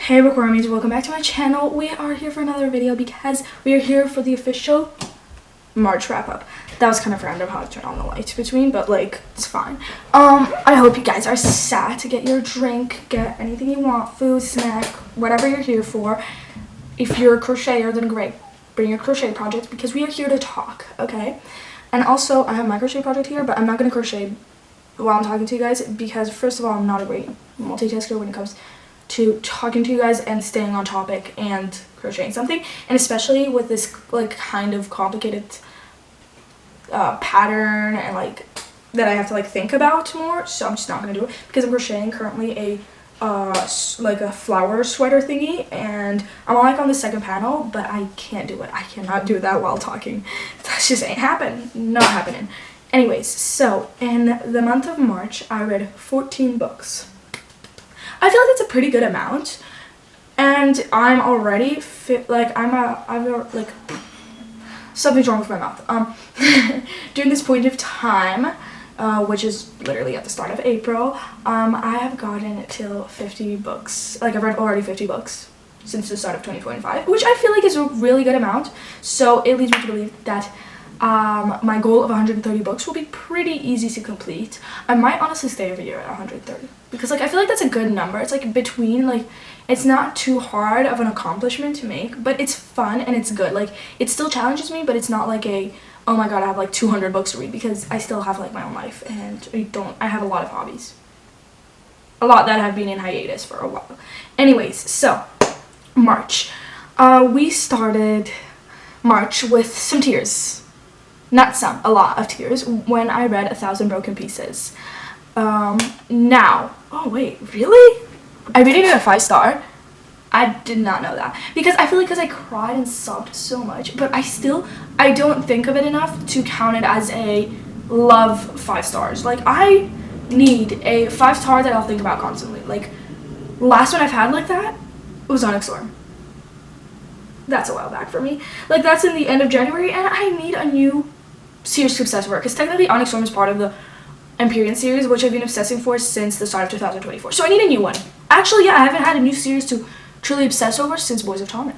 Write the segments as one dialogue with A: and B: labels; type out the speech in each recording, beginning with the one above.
A: Hey bookwormies, welcome back to my channel. We are here for another video because we are here for the official March wrap up. That was kind of random how to turn on the lights between, but like it's fine. I hope you guys are sat. Get your drink, get anything you want, food, snack, whatever you're here for. If you're a crocheter, then great. Bring your crochet project because we are here to talk, okay? And also I have my crochet project here, but I'm not gonna crochet while I'm talking to you guys because first of all I'm not a great multitasker when it comes to talking to you guys and staying on topic and crocheting something, and especially with this like kind of complicated pattern and like that I have to like think about more, so I'm just not gonna do it because I'm crocheting currently a like a flower sweater thingy, and I'm like on the second panel, but I can't do it. I cannot do that while talking. That just ain't not happening. Anyways, so in the month of March I read 14 books. I feel like that's a pretty good amount, and I'm already like something's wrong with my mouth. During this point of time, which is literally at the start of April, I have gotten till 50 books. Like I've read already 50 books since the start of 2025, which I feel like is a really good amount. So it leads me to believe that my goal of 130 books will be pretty easy to complete. I might honestly stay every year at 130 because like I feel like that's a good number. It's like between like it's not too hard of an accomplishment to make, but it's fun and it's good. Like it still challenges me, but it's not like a oh my god I have like 200 books to read, because I still have like my own life and I have a lot of hobbies. A lot that have been in hiatus for a while. Anyways, so March. We started March with some tears. Not some, a lot of tears when I read 1,000 Broken Pieces. Now, oh wait, really? I rated it a 5-star. I did not know that because I feel like I cried and sobbed so much, but I don't think of it enough to count it as a love 5 stars. Like I need a 5-star that I'll think about constantly. Like last one I've had like that was Onyx Storm. That's a while back for me. Like that's in the end of January, and I need a new series to obsess over, because technically Onyx Storm is part of the Empyrean series, which I've been obsessing for since the start of 2024. So I need a new one. Actually, yeah, I haven't had a new series to truly obsess over since Boys of Tommen.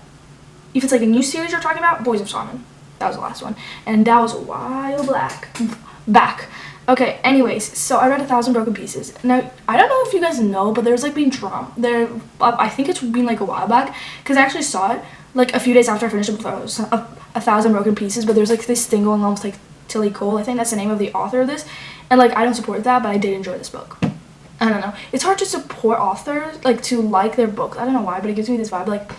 A: If it's like a new series you're talking about, Boys of Tommen. That was the last one, and that was a while back. Okay, anyways, so I read 1,000 Broken Pieces. Now, I don't know if you guys know, but there's like been drama there. I think it's been like a while back, because I actually saw it like a few days after I finished it, 1,000 Broken Pieces, but there's like this thing going on with like Tilly Cole, I think that's the name of the author of this, and like I don't support that, but I did enjoy this book. I don't know, it's hard to support authors, like to like their books, I don't know why, but it gives me this vibe like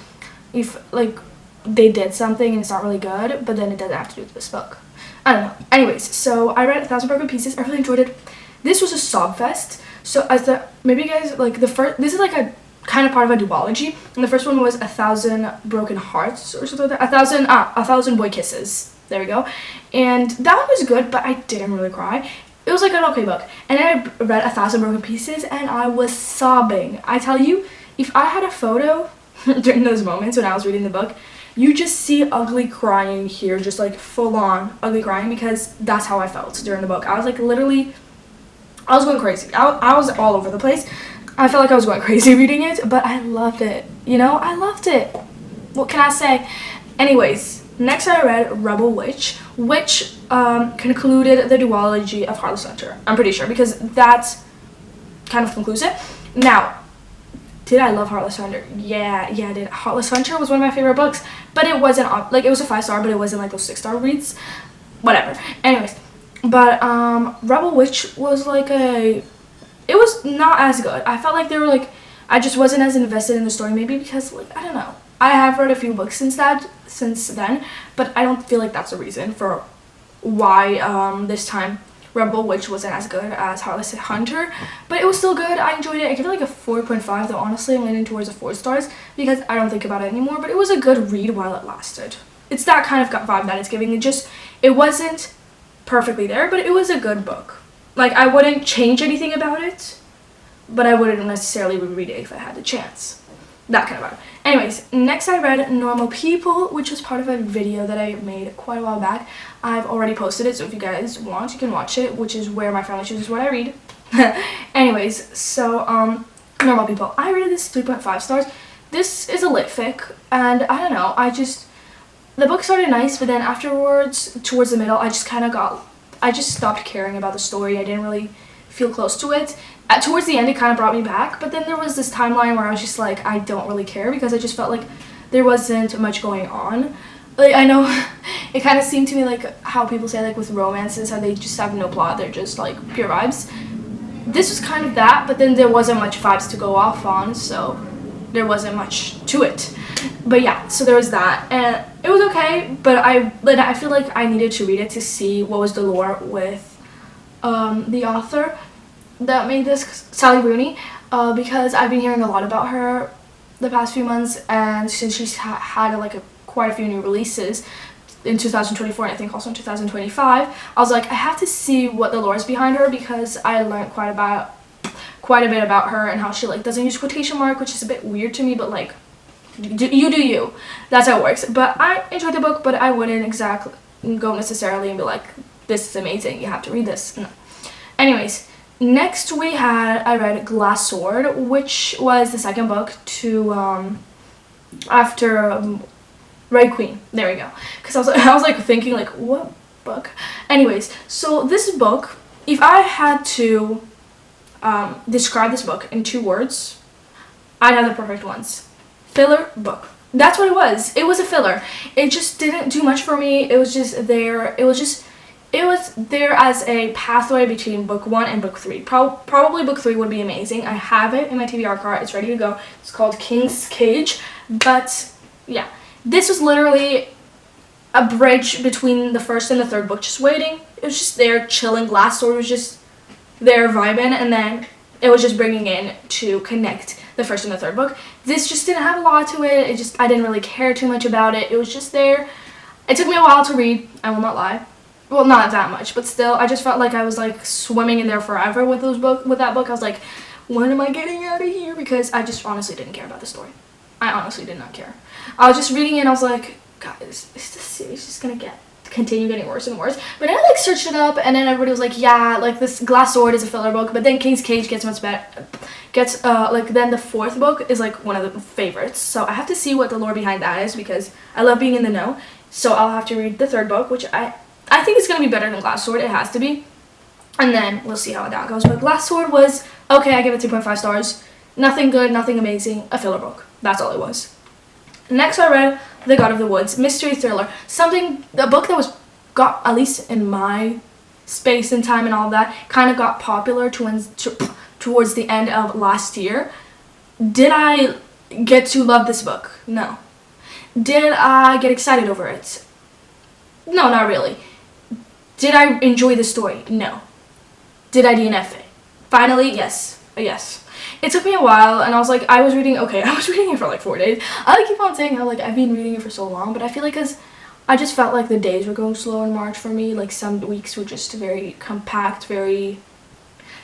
A: if like they did something and it's not really good, but then it doesn't have to do with this book. I don't know. Anyways, so I read 1,000 Broken Pieces. I really enjoyed it. This was a sob fest. So as maybe you guys like this is like a kind of part of a duology, and the first one was 1,000 Broken Hearts or something like that. 1,000 Boy Kisses. There we go. And that one was good, but I didn't really cry. It was like an okay book. And then I read 1,000 Broken Pieces and I was sobbing. I tell you, if I had a photo during those moments when I was reading the book, you just see ugly crying here, just like full on ugly crying, because that's how I felt during the book. I was like literally, I was going crazy. I was all over the place. I felt like I was going crazy reading it, but I loved it. You know, I loved it. What can I say? Anyways, next I read Rebel Witch, which concluded the duology of Heartless Hunter. I'm pretty sure, because that's kind of conclusive. Now, did I love Heartless Hunter? Yeah, I did. Heartless Hunter was one of my favorite books, but it wasn't like it was a 5-star, but it wasn't like those 6-star reads. Whatever. Anyways, but Rebel Witch was like it was not as good. I felt like they were like I just wasn't as invested in the story, maybe because like I don't know. I have read a few books since then, but I don't feel like that's a reason for why this time Rebel Witch wasn't as good as Heartless Hunter, but it was still good. I enjoyed it. I give it like a 4.5, though honestly I'm leaning towards a 4 stars because I don't think about it anymore, but it was a good read while it lasted. It's that kind of vibe that it's giving. It wasn't perfectly there, but it was a good book. Like I wouldn't change anything about it, but I wouldn't necessarily reread it if I had the chance. That kind of vibe. Anyways, next I read Normal People, which was part of a video that I made quite a while back. I've already posted it, so if you guys want, you can watch it, which is where my family chooses what I read. Anyways, so Normal People. I rated this 3.5 stars. this is a lit fic, and I don't know, the book started nice, but then afterwards, towards the middle, I just stopped caring about the story. I didn't really feel close to it. Towards the end, it kind of brought me back, but then there was this timeline where I was just like, I don't really care, because I just felt like there wasn't much going on. Like, I know it kind of seemed to me like how people say like with romances, how they just have no plot, they're just like pure vibes. This was kind of that, but then there wasn't much vibes to go off on, so there wasn't much to it. But yeah, so there was that, and it was okay, but I feel like I needed to read it to see what was the lore with the author that made this, Sally Rooney, because I've been hearing a lot about her the past few months, and since she's had like quite a few new releases in 2024 and I think also in 2025, I was like, I have to see what the lore is behind her, because I learned quite a bit about her and how she like doesn't use quotation mark, which is a bit weird to me, but like do you. That's how it works. But I enjoyed the book, but I wouldn't exactly go necessarily and be like, this is amazing, you have to read this. No. Anyways, next I read Glass Sword, which was the second book to after Red Queen. There we go. Because I was like thinking like, what book? Anyways, so this book, if I had to describe this book in 2 words, I'd have the perfect ones. Filler book. That's what it was. It was a filler. It just didn't do much for me. It was just there. It was there as a pathway between book 1 and book 3. Probably book 3 would be amazing. I have it in my TBR cart. It's ready to go. It's called King's Cage. But yeah, this was literally a bridge between the first and the third book, just waiting. It was just there chilling. Glass Sword was just there vibing, and then it was just bringing in to connect the first and the third book. This just didn't have a lot to it. I didn't really care too much about it. It was just there. It took me a while to read, I will not lie. Well, not that much, but still, I just felt like I was like swimming in there forever with that book. I was like, when am I getting out of here? Because I just honestly didn't care about the story. I honestly did not care. I was just reading it and I was like, guys, is this series just gonna continue getting worse and worse? But then I like searched it up, and then everybody was like, yeah, like this Glass Sword is a filler book, but then King's Cage gets much better. Then the 4th book is like one of the favorites. So I have to see what the lore behind that is, because I love being in the know. So I'll have to read the 3rd book, which I think it's gonna be better than Glass Sword. It has to be. And then we'll see how that goes. But Glass Sword was okay. I give it 2.5 stars. Nothing good, nothing amazing. A filler book. That's all it was. Next, I read The God of the Woods, mystery thriller. A book that got, at least in my space and time and all that, kind of got popular towards the end of last year. Did I get to love this book? No. Did I get excited over it? No, not really. Did I enjoy the story? No. Did I DNF it? Finally, yes. Yes. It took me a while, and I was reading it for like 4 days. I keep on saying how like I've been reading it for so long, but I feel like I just felt like the days were going slow in March for me. Like some weeks were just very compact, very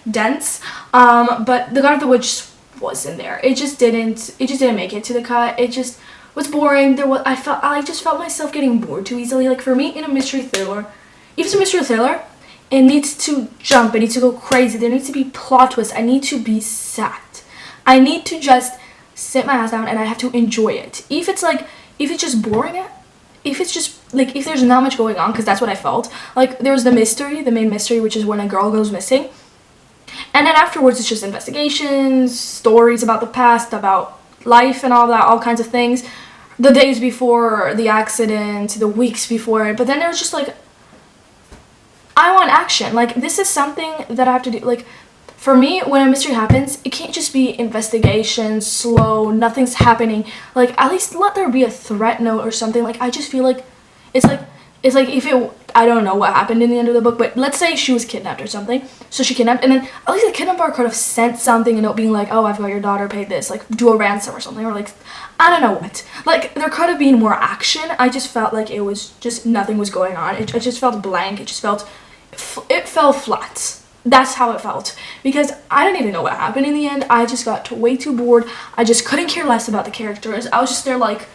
A: dense. But The God of the Woods just wasn't there. It just didn't make it to the cut. It just was boring. I just felt myself getting bored too easily. Like for me, in a mystery thriller, if it's a mystery thriller, it needs to jump, it needs to go crazy, there needs to be plot twists, I need to be sacked. I need to just sit my ass down and I have to enjoy it. If it's just boring, if it's just like, if there's not much going on, because that's what I felt. Like there was the main mystery, which is when a girl goes missing. And then afterwards it's just investigations, stories about the past, about life and all that, all kinds of things. The days before the accident, the weeks before it, but then there was just like, I want action. Like, this is something that I have to do. Like, for me, when a mystery happens, it can't just be investigation, slow, nothing's happening. Like, at least let there be a threat note or something. Like, I just feel like it's like if it, I don't know what happened in the end of the book, but let's say she was kidnapped or something. So she kidnapped, and then at least the kidnapper could have sent something, a note being like, oh, I've got your daughter, pay this, like, do a ransom or something, or like, I don't know what. Like, there could have been more action. I just felt like it was just, nothing was going on. It just felt blank. It fell flat. That's how it felt, because I didn't even know what happened in the end. I just got way too bored. I just couldn't care less about the characters. I was just there like,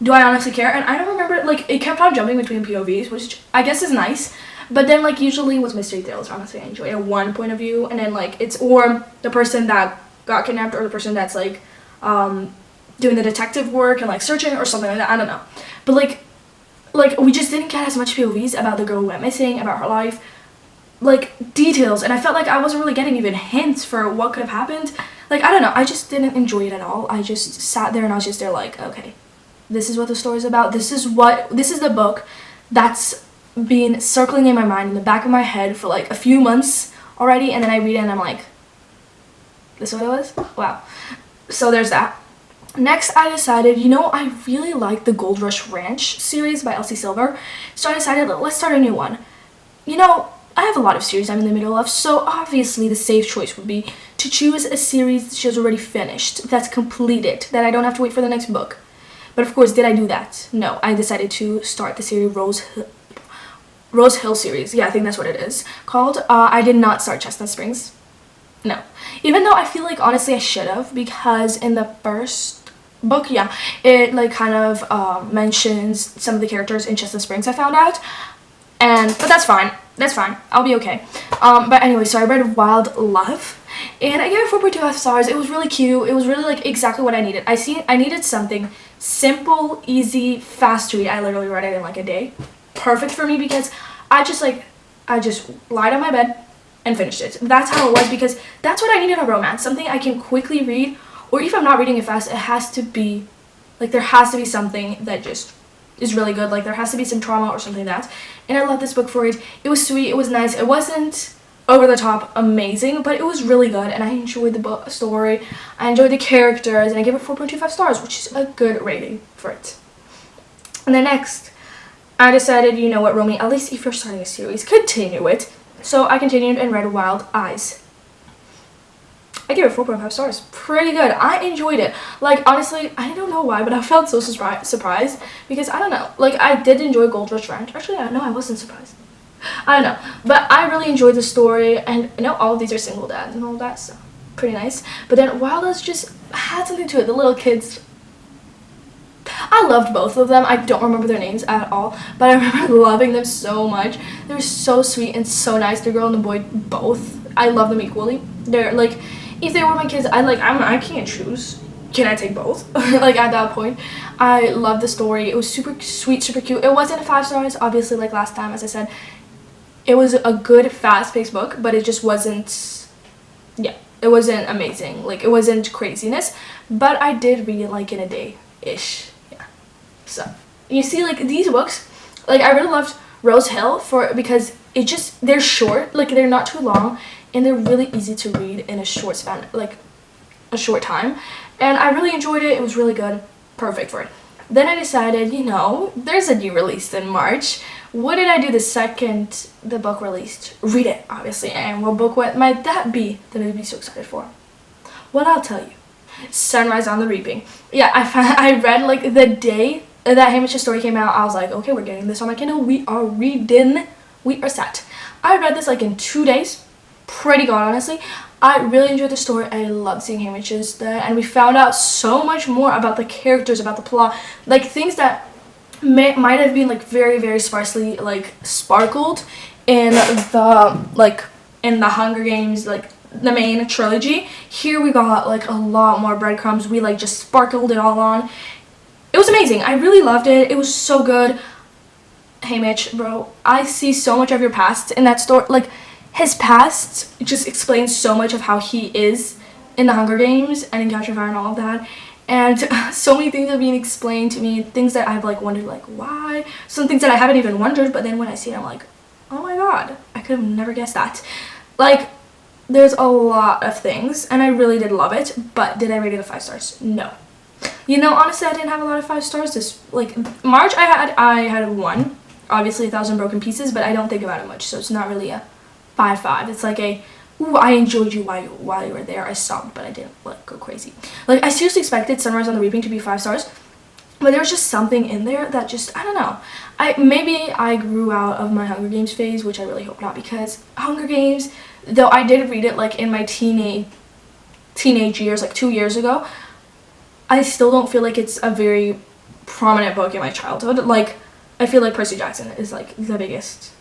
A: do I honestly care? And I don't remember, like, it kept on jumping between POVs, which I guess is nice, but then like usually with mystery thrillers, honestly, I enjoy a one point of view, and then like it's or the person that got kidnapped or the person that's like doing the detective work and like searching or something like that. I don't know. But like we just didn't get as much POVs about the girl who went missing, about her life, like details, and I felt like I wasn't really getting even hints for what could have happened. Like, I don't know, I just didn't enjoy it at all. I just sat there and I was just there like, okay, this is what the story's about. This is the book that's been circling in my mind, in the back of my head for like a few months already, and then I read it and I'm like, this is what it was? Wow. So there's that. Next, I decided, you know, I really like the Gold Rush Ranch series by Elsie Silver, so I decided, let's start a new one. You know, I have a lot of series I'm in the middle of, so obviously the safe choice would be to choose a series that she has already finished, that's completed, that I don't have to wait for the next book. But of course, did I do that? No, I decided to start the series Rose Hill series. Yeah, I think that's what it is called. I did not start Chestnut Springs. No. Even though I feel like, honestly, I should have, because in the first book, yeah, it like kind of mentions some of the characters in Chestnut Springs, I found out. But that's fine. That's fine. I'll be okay. But anyway, so I read Wild Love, and I gave it 4.25 stars. It was really cute. It was really like exactly what I needed. I needed something simple, easy, fast to read. I literally read it in like a day. Perfect for me, because I just lied on my bed and finished it. That's how it was, because that's what I need in a romance. Something I can quickly read, or if I'm not reading it fast, it has to be like, there has to be something that just is really good. Like, there has to be some trauma or something like that. And I love this book for it. It was sweet, it was nice, it wasn't over the top amazing, but it was really good, and I enjoyed the book story, I enjoyed the characters, and I gave it 4.25 stars, which is a good rating for it. And then next, I decided, you know what, Romy, at least if you're starting a series, continue it. So I continued and read Wild Eyes. I gave it 4.5 stars. Pretty good. I enjoyed it. Like, honestly, I don't know why, but I felt so surprised, because I don't know. Like, I did enjoy Gold Rush Ranch. Actually, no, I wasn't surprised. I don't know. But I really enjoyed the story, and you know, all of these are single dads and all that, so pretty nice. But then Wild Eyes just had something to it. The little kids, I loved both of them. I don't remember their names at all, but I remember loving them so much. They were so sweet and so nice. The girl and the boy both. I love them equally. They're like, if they were my kids, I can't choose. Can I take both? Like, at that point, I loved the story. It was super sweet, super cute. It wasn't 5 stars, obviously, like last time, as I said. It was a good, fast-paced book, but it just wasn't, yeah, it wasn't amazing. Like, it wasn't craziness, but I did read it like in a day-ish. Yeah. So, you see, like, these books, like, I really loved Rose Hill because they're short, like, they're not too long, and they're really easy to read in a short span, like a short time. And I really enjoyed it. It was really good. Perfect for it. Then I decided, you know, there's a new release in March. What did I do the second the book released? Read it, obviously. And what book might that be that I'd be so excited for? Well, I'll tell you. Sunrise on the Reaping. Yeah, I read like the day that Hamish's story came out. I was like, okay, we're getting this on my Kindle. We are reading. We are set. I read this like in 2 days. Pretty good, honestly. I really enjoyed the story. I loved seeing Hamish's there, and we found out so much more about the characters, about the plot, like things that might have been like very, very sparsely like sparkled in the Hunger Games, like the main trilogy. Here we got like a lot more breadcrumbs. We like just sparkled it all on. It was amazing. I really loved it. It was so good. Hey Mitch, bro, I see so much of your past in that story. Like, his past just explains so much of how he is in the Hunger Games and in Catching Fire and all of that. And so many things are being explained to me, things that I've like wondered like why, some things that I haven't even wondered, but then when I see it I'm like, oh my god, I could have never guessed that. Like, there's a lot of things, and I really did love it, but did I rate it 5 stars? No. You know, honestly, I didn't have a lot of 5 stars. This, like, March I had 1, obviously 1,000 Broken Pieces, but I don't think about it much, so it's not really a 5-5. It's like a, ooh, I enjoyed you while you were there. I sobbed, but I didn't like go crazy. Like, I seriously expected Sunrise on the Reaping to be 5 stars, but there was just something in there that just, I don't know. Maybe I grew out of my Hunger Games phase, which I really hope not, because Hunger Games, though I did read it like in my teenage years, like 2 years ago, I still don't feel like it's a very prominent book in my childhood. Like, I feel like Percy Jackson is like the biggest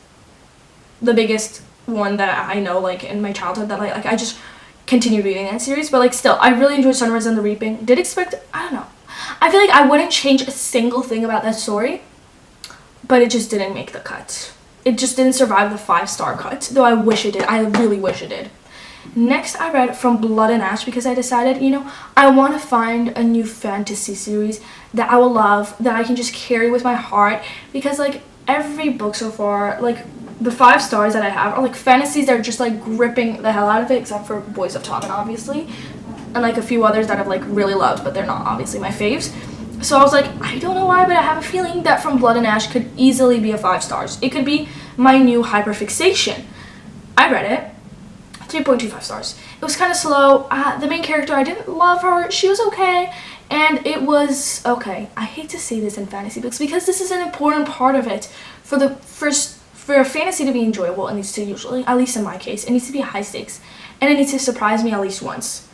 A: one that I know, like, in my childhood, that I just continued reading that series. But like, still, I really enjoyed Sunrise on the Reaping. Did expect, I don't know, I feel like I wouldn't change a single thing about that story, but it just didn't make the cut. It just didn't survive the 5-star cut, though I wish it did. I really wish it did. Next, I read From Blood and Ash because I decided, I want to find a new fantasy series that I will love, that I can just carry with my heart, because, like, every book so far, like, the 5 stars that I have are, like, fantasies that are just, like, gripping the hell out of it, except for Boys of Tommen, obviously, and, like, a few others that I've, like, really loved, but they're not obviously my faves. So I was like, I don't know why, but I have a feeling that From Blood and Ash could easily be a 5 stars. It could be my new hyperfixation. I read it. 3.25 stars. It was kind of slow. The main character, I didn't love her. She was okay, and it was okay. I hate to say this in fantasy books because this is an important part of it. For a fantasy to be enjoyable, it needs to usually, at least in my case, it needs to be high stakes, and it needs to surprise me at least once.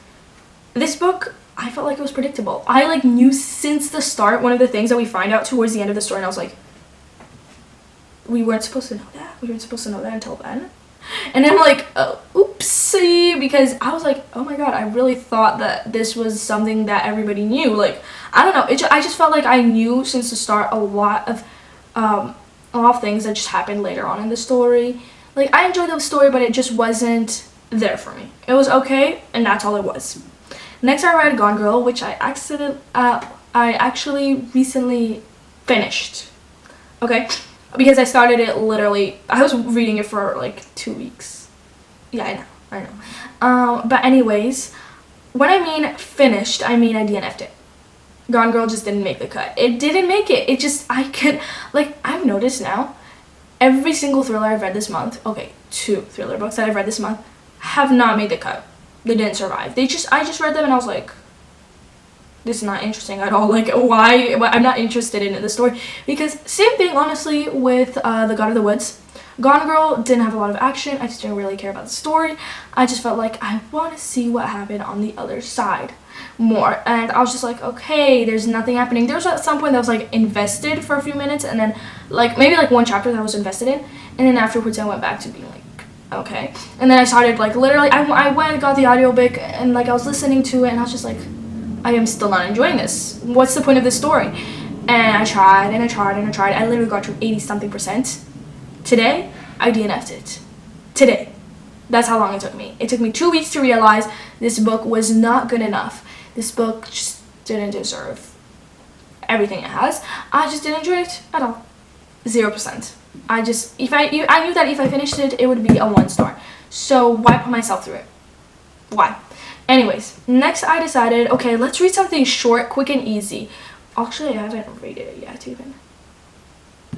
A: This book, I felt like it was predictable. I like knew since the start one of the things that we find out towards the end of the story, and I was like, we weren't supposed to know that. We weren't supposed to know that until then. And I'm like, oh, oopsie, because I was like, oh my god, I really thought that this was something that everybody knew. Like, I don't know, I just felt like I knew since the start a lot of things that just happened later on in the story. Like, I enjoyed the story, but it just wasn't there for me. It was okay, and that's all it was. Next, I read Gone Girl, which I actually recently finished. Okay. Because I started it literally, I was reading it for like 2 weeks. Yeah, I know. But anyways, when I mean finished, I mean I DNF'd it. Gone Girl just didn't make the cut. It didn't make it. It just, I've noticed now, every single thriller I've read this month, okay, 2 thriller books that I've read this month, have not made the cut. They didn't survive. I just read them and I was like, this is not interesting at all. Like, why? I'm not interested in the story. Because same thing, honestly, with The God of the Woods. Gone Girl didn't have a lot of action. I just didn't really care about the story. I just felt like I want to see what happened on the other side more. And I was just like, okay, there's nothing happening. There was at some point that I was like invested for a few minutes, and then like maybe like one chapter that I was invested in, and then afterwards I went back to being like, okay. And then I started like literally, I went and got the audiobook, and like I was listening to it, and I was just like, I am still not enjoying this. What's the point of this story? And I tried and I tried and I tried. I literally got to 80-something%. Today, I DNF'd it. Today. That's how long it took me. It took me 2 weeks to realize this book was not good enough. This book just didn't deserve everything it has. I just didn't enjoy it at all. 0%. I knew that if I finished it, it would be a 1 star. So why put myself through it? Why? Anyways, next I decided, okay, let's read something short, quick, and easy. Actually, I haven't rated it yet, even.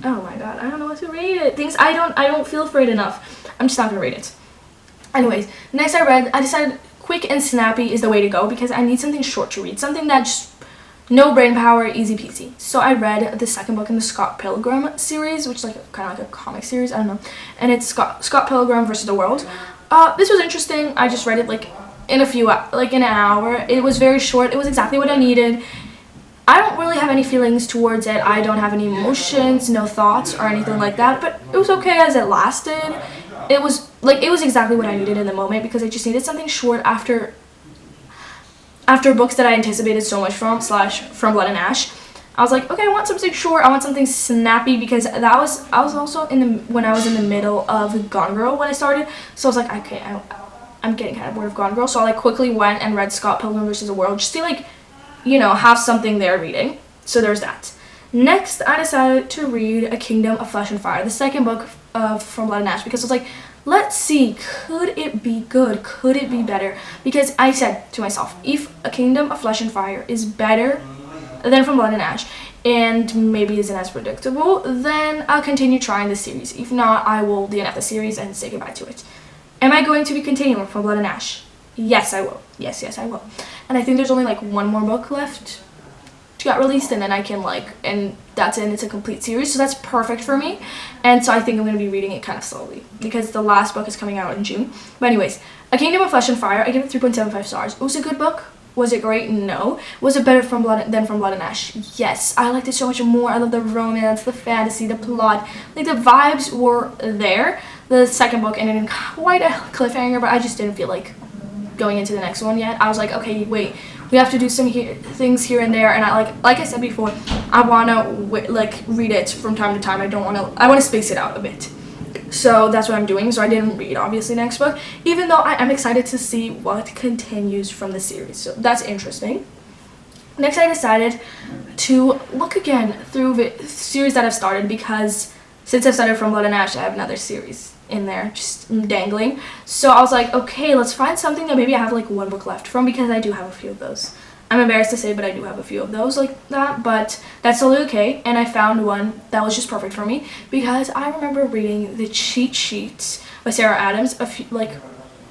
A: Oh my god, I don't know what to rate it. Things I don't feel for it enough. I'm just not gonna rate it. Anyways, next I decided quick and snappy is the way to go because I need something short to read. Something that just, no brain power, easy peasy. So I read the second book in the Scott Pilgrim series, which is like kind of like a comic series, I don't know. And it's Scott Pilgrim versus the World. This was interesting. I just read it like in an hour. It was very short. It was exactly what I needed. I don't really have any feelings towards it. I don't have any emotions, no thoughts or anything like that, but it was okay as it lasted. It was exactly what I needed in the moment because I just needed something short after books that I anticipated so much from From Blood and Ash. I was like, okay, I want something short. I want something snappy because I was also when I was in the middle of Gone Girl when I started. So I was like, okay, I'm getting kind of bored of Gone Girl, so I like quickly went and read Scott Pilgrim vs. the World just to like, have something there reading. So there's that. Next, I decided to read A Kingdom of Flesh and Fire, the second book of From Blood and Ash, because I was like, let's see, could it be good? Could it be better? Because I said to myself, if A Kingdom of Flesh and Fire is better than From Blood and Ash, and maybe isn't as predictable, then I'll continue trying the series. If not, I will DNF the series and say goodbye to it. Am I going to be continuing From Blood and Ash? Yes, I will. Yes, I will. And I think there's only like one more book left to get released, and then I can and that's it. It's a complete series, so that's perfect for me. And so I think I'm going to be reading it kind of slowly because the last book is coming out in June. But anyways, A Kingdom of Flesh and Fire, I give it 3.75 stars. It was a good book. Was it great? No. Was it better than From Blood and Ash? Yes. I liked it so much more. I love the romance, the fantasy, the plot. Like, the vibes were there. The second book ended in quite a cliffhanger, but I just didn't feel like going into the next one yet. I was like, okay, wait, we have to do some things here and there, and I like I said before, I want to like read it from time to time. I want to space it out a bit. So that's what I'm doing. So I didn't read obviously the next book, even though I am excited to see what continues from the series. So that's interesting. Next, I decided to look again through the series that I've started, because since I've started From Blood and Ash, I have another series in there just dangling. So I was like, okay, let's find something that maybe I have like one book left from, because I do have a few of those. I'm embarrassed to say, but I do have a few of those like that, but that's totally okay. And I found one that was just perfect for me, because I remember reading The Cheat Sheets by Sarah Adams like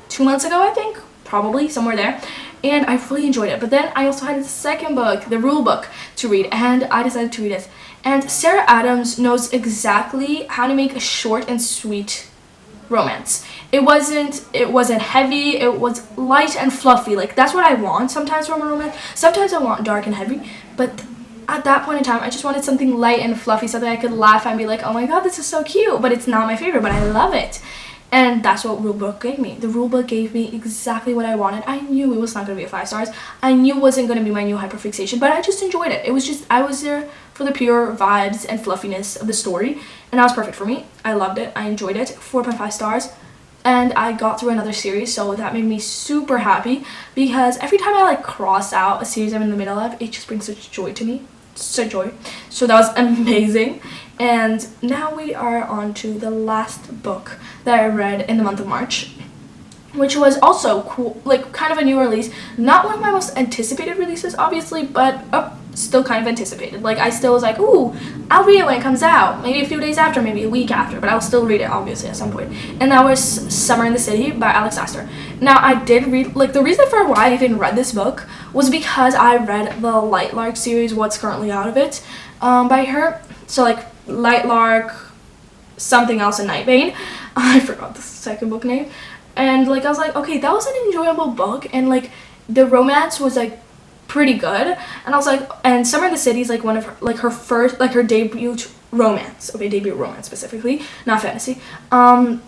A: 2 months ago, I think, probably somewhere there. And I really enjoyed it. But then I also had the second book, the rule book, to read, and I decided to read it. And Sarah Adams knows exactly how to make a short and sweet romance. It wasn't heavy, it was light and fluffy. Like, that's what I want sometimes from a romance. Sometimes I want dark and heavy, but at that point in time, I just wanted something light and fluffy, something I could laugh at and be like, oh my god, this is so cute. But it's not my favorite, but I love it. And that's what rulebook gave me. The rulebook gave me exactly what I wanted. I knew it was not going to be a 5 stars. I knew it wasn't going to be my new hyperfixation, but I just enjoyed it. It was just, I was there for the pure vibes and fluffiness of the story, and that was perfect for me. I loved it. I enjoyed it. 4.5 stars. And I got through another series, so that made me super happy, because every time I like cross out a series I'm in the middle of, it just brings such joy to me. Such joy. So that was amazing. And now we are on to the last book that I read in the month of March, which was also cool, like kind of a new release. Not one of my most anticipated releases, obviously, but still kind of anticipated. Like, I still was like, ooh, I'll read it when it comes out. Maybe a few days after, maybe a week after, but I'll still read it, obviously, at some point. And that was Summer in the City by Alex Astor. Now, I did read, like, the reason for why I even read this book was because I read the Light Lark series, what's currently out of it, by her. So, like, Light Lark, something else, and Nightbane. I forgot the second book name. And, like, I was like, okay, that was an enjoyable book, and, like, the romance was, like, pretty good. And I was like, and Summer in the City is, like, one of her, like, her first, like, her debut romance. Okay, debut romance specifically, not fantasy. And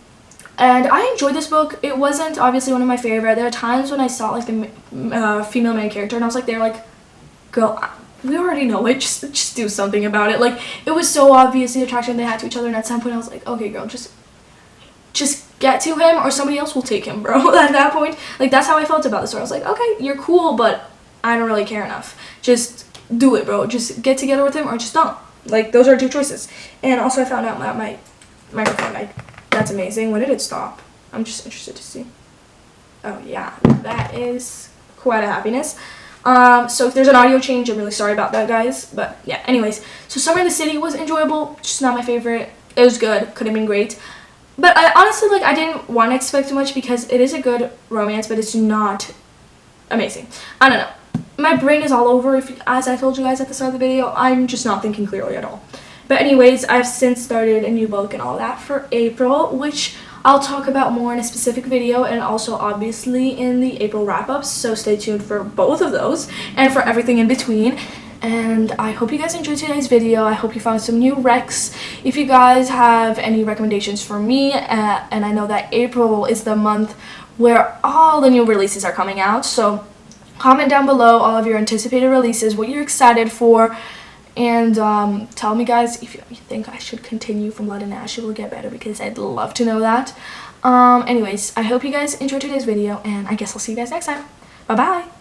A: I enjoyed this book. It wasn't obviously one of my favorite. There are times when I saw, like, the female main character, and I was like, they're like, girl, we already know it, just do something about it. Like, it was so obvious the attraction they had to each other, and at some point I was like, okay, girl, just get to him, or somebody else will take him, bro. At that point, like, that's how I felt about the story. I was like, okay, you're cool, but I don't really care enough. Just do it, bro. Just get together with him, or just don't. Like, those are 2 choices. And also, I found out my microphone, that's amazing. When did it stop? I'm just interested to see. Oh yeah, that is quite a happiness. So if there's an audio change, I'm really sorry about that, guys. But yeah, anyways, so Summer in the City was enjoyable, just not my favorite. It was good, could have been great. But I honestly, like, I didn't want to expect too much, because it is a good romance, but it's not amazing. I don't know. My brain is all over, as I told you guys at the start of the video. I'm just not thinking clearly at all. But anyways, I've since started a new book and all that for April, which I'll talk about more in a specific video, and also obviously in the April wrap-ups. So stay tuned for both of those and for everything in between. And I hope you guys enjoyed today's video. I hope you found some new recs. If you guys have any recommendations for me, and I know that April is the month where all the new releases are coming out, so comment down below all of your anticipated releases, what you're excited for, and tell me, guys, if you think I should continue From Blood and Ash. It will get better, because I'd love to know that. Anyways, I hope you guys enjoyed today's video, and I guess I'll see you guys next time. Bye bye.